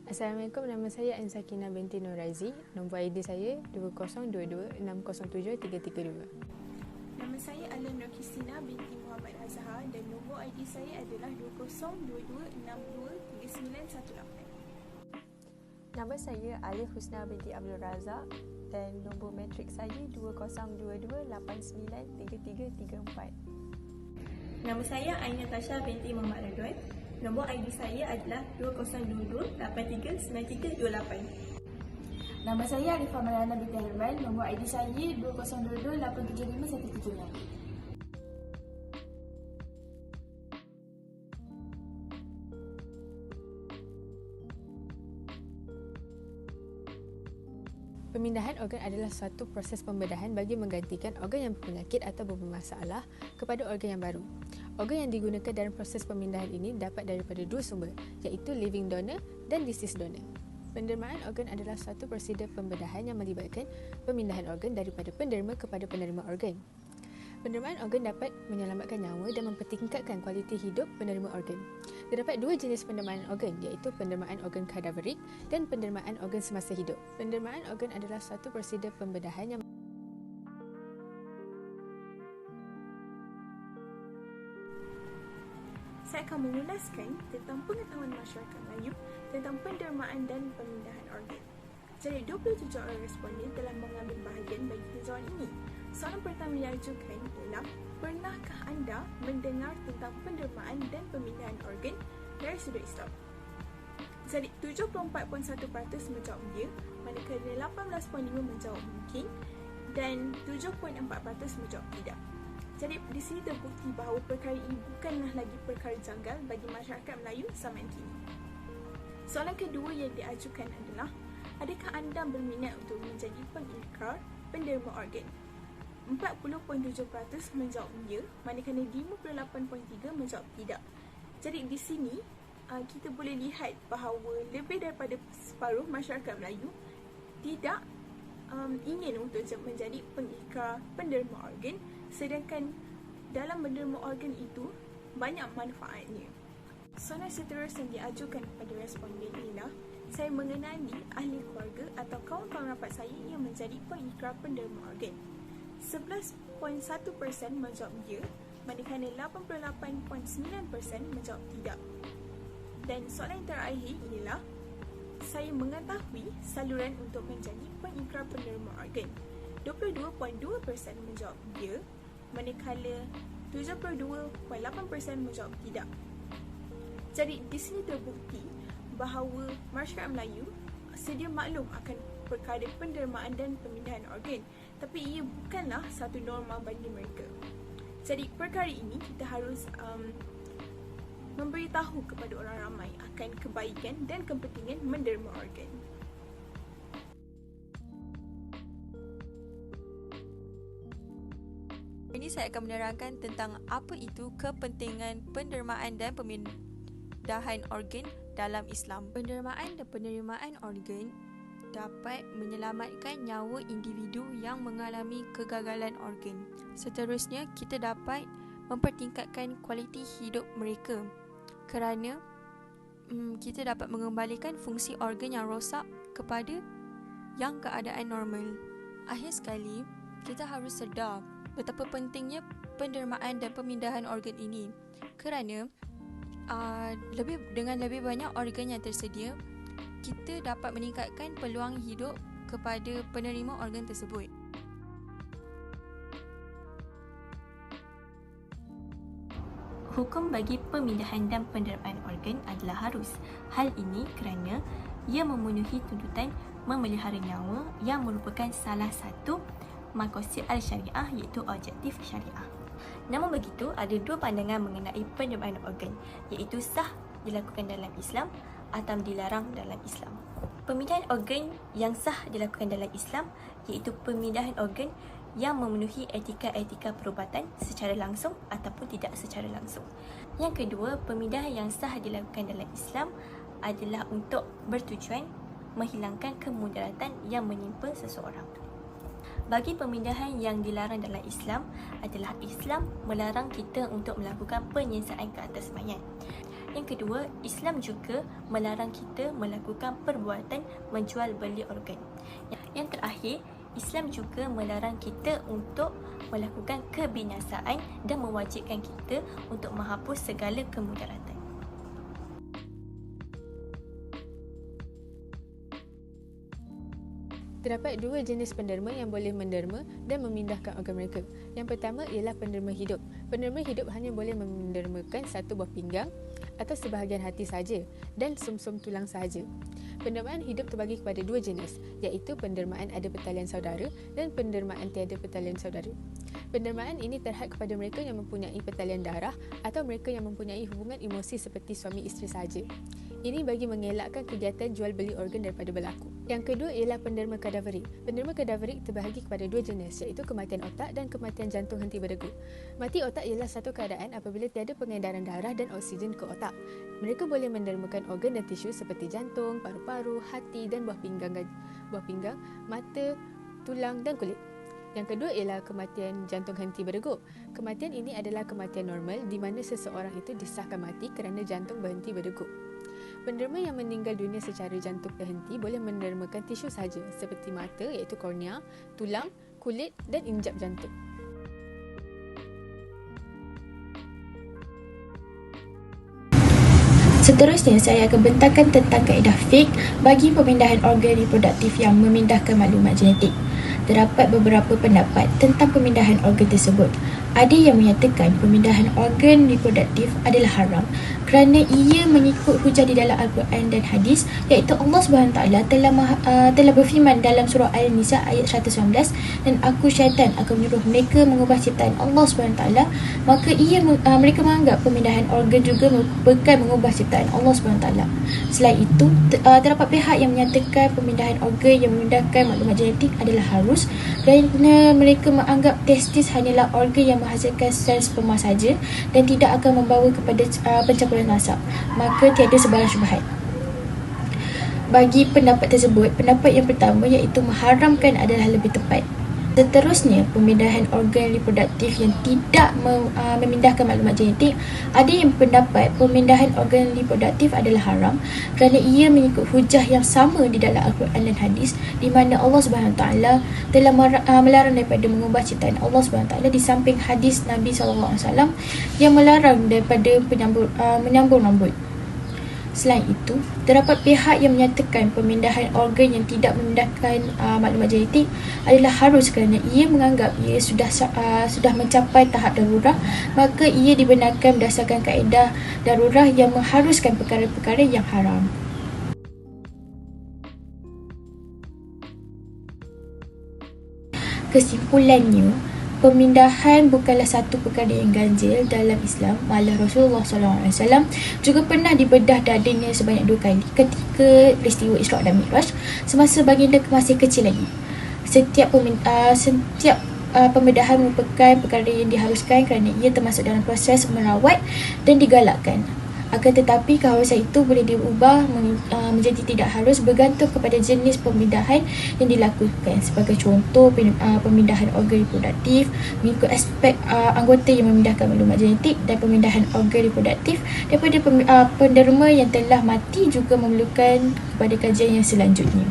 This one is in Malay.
Assalamualaikum, nama saya Ansakina binti Nuraizi. Nombor ID saya 2022607332. Nama saya Alan Rokisina binti Muhammad Azhar dan nombor ID saya adalah 2022623918. Nama saya Alif Husna binti Abdul Razak dan nombor matrik saya 2022893334. Nama saya Aina Tasha binti Muhammad Radwan. Nombor ID saya adalah 2022839328. Nama saya Arifah Mariana binti Herman. Nombor ID saya 2022875139. Pemindahan organ adalah suatu proses pembedahan bagi menggantikan organ yang berpenyakit atau bermasalah kepada organ yang baru. Organ yang digunakan dalam proses pemindahan ini dapat daripada dua sumber, iaitu living donor dan deceased donor. Pendermaan organ adalah suatu prosedur pembedahan yang melibatkan pemindahan organ daripada penderma kepada penerima organ. Pendermaan organ dapat menyelamatkan nyawa dan mempertingkatkan kualiti hidup penerima organ. Terdapat dua jenis pendermaan organ, iaitu pendermaan organ kadaverik dan pendermaan organ semasa hidup. Pendermaan organ adalah suatu prosedur pembedahan yang Saya akan mengulaskan tentang pengetahuan masyarakat Melayu tentang pendermaan dan pemindahan organ. Jadi 27 orang responden telah mengambil bahagian bagi tinjauan ini. Soalan pertama yang diajukan ialah, pernahkah anda mendengar tentang pendermaan dan pemindahan organ dari sudut Islam? Jadi 74.1% menjawab ya, manakala 18.5% menjawab mungkin dan 7.4% menjawab tidak. Jadi di sini terbukti bahawa perkara ini bukanlah lagi perkara janggal bagi masyarakat Melayu zaman kini. Soalan kedua yang diajukan adalah, adakah anda berminat untuk menjadi pengikrar penderma organ? 40.7% menjawab ya, manakala 58.3% menjawab tidak. Jadi di sini kita boleh lihat bahawa lebih daripada separuh masyarakat Melayu tidak ingin untuk menjadi pengikrar penderma organ, sedangkan dalam menderma organ itu banyak manfaatnya. Soalan seterusnya yang diajukan kepada responden ialah, saya mengenali ahli keluarga atau kawan-kawan rapat saya yang menjadi pengikrar penderma organ. 11.1% menjawab ya, manakala 88.9% menjawab tidak. Dan soalan yang terakhir ialah, saya mengetahui saluran untuk menjadi pengikrar penderma organ. 22.2% menjawab ya, manakala 72.8% menjawab tidak. Jadi di sini terbukti bahawa masyarakat Melayu sedia maklum akan perkara pendermaan dan pemindahan organ, tapi ia bukanlah satu norma bagi mereka. Jadi perkara ini kita harus memberitahu kepada orang ramai akan kebaikan dan kepentingan menderma organ. Ini saya akan menerangkan tentang apa itu kepentingan pendermaan dan pemindahan organ dalam Islam. Pendermaan dan penerimaan organ dapat menyelamatkan nyawa individu yang mengalami kegagalan organ. Seterusnya, kita dapat mempertingkatkan kualiti hidup mereka kerana kita dapat mengembalikan fungsi organ yang rosak kepada yang keadaan normal. Akhir sekali, kita harus sedar betapa pentingnya pendermaan dan pemindahan organ ini kerana dengan lebih banyak organ yang tersedia, kita dapat meningkatkan peluang hidup kepada penerima organ tersebut. Hukum bagi pemindahan dan pendermaan organ adalah harus. Hal ini kerana ia memenuhi tuntutan memelihara nyawa yang merupakan salah satu maqasid al-syariah, iaitu objektif syariah. Namun begitu, ada dua pandangan mengenai pendermaan organ, iaitu sah dilakukan dalam Islam atau dilarang dalam Islam. Pemindahan organ yang sah dilakukan dalam Islam iaitu pemindahan organ yang memenuhi etika-etika perubatan secara langsung ataupun tidak secara langsung. Yang kedua, pemindahan yang sah dilakukan dalam Islam adalah untuk bertujuan menghilangkan kemudaratan yang menimpa seseorang. Bagi pemindahan yang dilarang dalam Islam adalah Islam melarang kita untuk melakukan penyiksaan ke atas mayat. Yang kedua, Islam juga melarang kita melakukan perbuatan menjual beli organ. Yang terakhir, Islam juga melarang kita untuk melakukan kebinasaan dan mewajibkan kita untuk menghapus segala kemudaratan. Terdapat dua jenis penderma yang boleh menderma dan memindahkan organ mereka. Yang pertama ialah penderma hidup. Penderma hidup hanya boleh mendermakan satu buah pinggang atau sebahagian hati sahaja dan sumsum tulang sahaja. Pendermaan hidup terbagi kepada dua jenis, iaitu pendermaan ada pertalian saudara dan pendermaan tiada pertalian saudara. Pendermaan ini terhad kepada mereka yang mempunyai pertalian darah atau mereka yang mempunyai hubungan emosi seperti suami isteri sahaja. Ini bagi mengelakkan kegiatan jual beli organ daripada berlaku. Yang kedua ialah penderma kadaverik. Penderma kadaverik terbahagi kepada dua jenis, iaitu kematian otak dan kematian jantung henti berdegup. Mati otak ialah satu keadaan apabila tiada pengedaran darah dan oksigen ke otak. Mereka boleh mendermakan organ dan tisu seperti jantung, paru-paru, hati dan buah pinggang, mata, tulang dan kulit. Yang kedua ialah kematian jantung henti berdegup. Kematian ini adalah kematian normal di mana seseorang itu disahkan mati kerana jantung berhenti berdegup. Penderma yang meninggal dunia secara jantung terhenti boleh mendermakan tisu sahaja seperti mata iaitu kornea, tulang, kulit dan injap jantung. Seterusnya, saya akan bentangkan tentang kaedah fiqh bagi pemindahan organ reproduktif yang memindahkan maklumat genetik. Terdapat beberapa pendapat tentang pemindahan organ tersebut. Ada yang menyatakan pemindahan organ reproduktif adalah haram kerana ia mengikut hujah di dalam Al-Quran dan hadis, iaitu Allah SWT telah berfirman dalam surah Al-Nisa ayat 119, dan aku syaitan akan menyuruh mereka mengubah ciptaan Allah SWT, maka mereka menganggap pemindahan organ juga merupakan mengubah ciptaan Allah SWT. Selain itu, terdapat pihak yang menyatakan pemindahan organ yang memindahkan maklumat genetik adalah harus kerana mereka menganggap testis hanyalah organ yang menghasilkan sel sperma saja dan tidak akan membawa kepada pencampuran nasab, maka tiada sebarang syubhat. Bagi pendapat tersebut, pendapat yang pertama iaitu mengharamkan adalah lebih tepat. Seterusnya, pemindahan organ reproduktif yang tidak memindahkan maklumat genetik. Ada yang berpendapat pemindahan organ reproduktif adalah haram kerana ia mengikut hujah yang sama di dalam Al-Quran dan hadis, di mana Allah SWT telah melarang daripada mengubah ciptaan Allah SWT di samping hadis Nabi SAW yang melarang daripada menyambung rambut. Selain itu, terdapat pihak yang menyatakan pemindahan organ yang tidak memindahkan maklumat genetik adalah harus kerana ia menganggap ia sudah mencapai tahap darurah, maka ia dibenarkan berdasarkan kaedah darurah yang mengharuskan perkara-perkara yang haram. Kesimpulannya, pemindahan bukanlah satu perkara yang ganjil dalam Islam. Malah Rasulullah SAW juga pernah dibedah dadanya sebanyak 2 kali ketika peristiwa Isra' dan Mi'raj semasa baginda masih kecil lagi. Setiap pembedahan merupakan perkara yang diharuskan kerana ia termasuk dalam proses merawat dan digalakkan. Akan tetapi keharusan itu boleh diubah menjadi tidak harus bergantung kepada jenis pemindahan yang dilakukan. Sebagai contoh, pemindahan organ reproduktif mengikut aspek anggota yang memindahkan maklumat genetik, dan pemindahan organ reproduktif daripada penderma yang telah mati juga memerlukan kepada kajian yang selanjutnya.